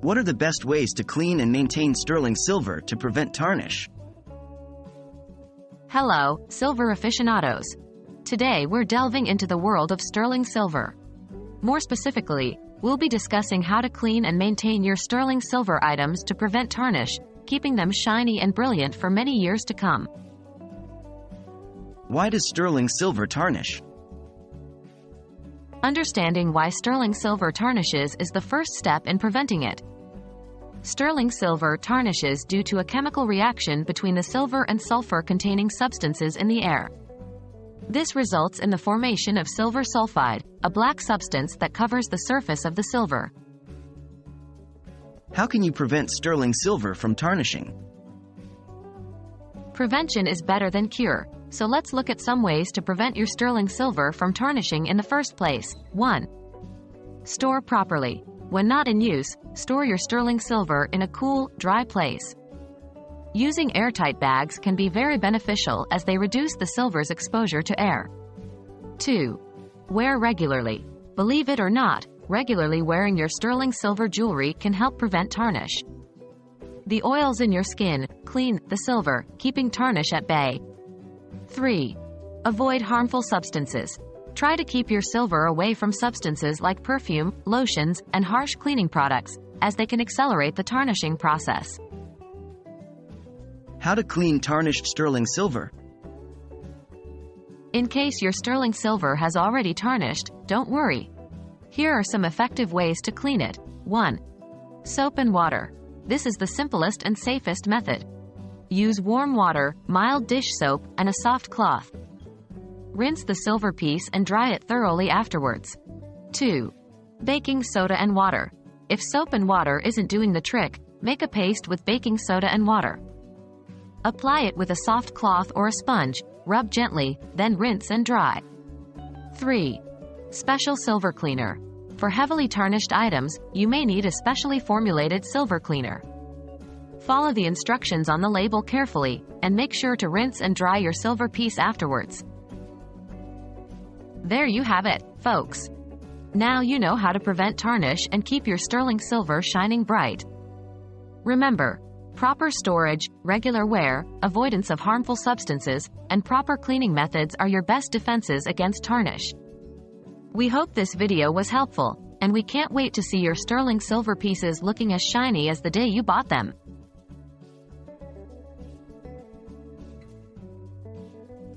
What are the best ways to clean and maintain sterling silver to prevent tarnish? Hello, silver aficionados. Today we're delving into the world of sterling silver. More specifically, we'll be discussing how to clean and maintain your sterling silver items to prevent tarnish, keeping them shiny and brilliant for many years to come. Why does sterling silver tarnish? Understanding why sterling silver tarnishes is the first step in preventing it. Sterling silver tarnishes due to a chemical reaction between the silver and sulfur-containing substances in the air. This results in the formation of silver sulfide, a black substance that covers the surface of the silver. How can you prevent sterling silver from tarnishing? Prevention is better than cure, so let's look at some ways to prevent your sterling silver from tarnishing in the first place. 1. Store properly. When not in use, store your sterling silver in a cool, dry place. Using airtight bags can be very beneficial as they reduce the silver's exposure to air. 2. Wear regularly. Believe it or not, regularly wearing your sterling silver jewelry can help prevent tarnish. The oils in your skin clean the silver, keeping tarnish at bay. 3. Avoid harmful substances. Try to keep your silver away from substances like perfume, lotions, and harsh cleaning products, as they can accelerate the tarnishing process. How to clean tarnished sterling silver? In case your sterling silver has already tarnished, don't worry. Here are some effective ways to clean it. 1. Soap and water. This is the simplest and safest method. Use warm water, mild dish soap, and a soft cloth. Rinse the silver piece and dry it thoroughly afterwards. 2. Baking soda and water. If soap and water isn't doing the trick, make a paste with baking soda and water. Apply it with a soft cloth or a sponge, rub gently, then rinse and dry. 3. Special silver cleaner. For heavily tarnished items, you may need a specially formulated silver cleaner. Follow the instructions on the label carefully, and make sure to rinse and dry your silver piece afterwards. There you have it, folks. Now you know how to prevent tarnish and keep your sterling silver shining bright. Remember, proper storage, regular wear, avoidance of harmful substances, and proper cleaning methods are your best defenses against tarnish. We hope this video was helpful, and we can't wait to see your sterling silver pieces looking as shiny as the day you bought them.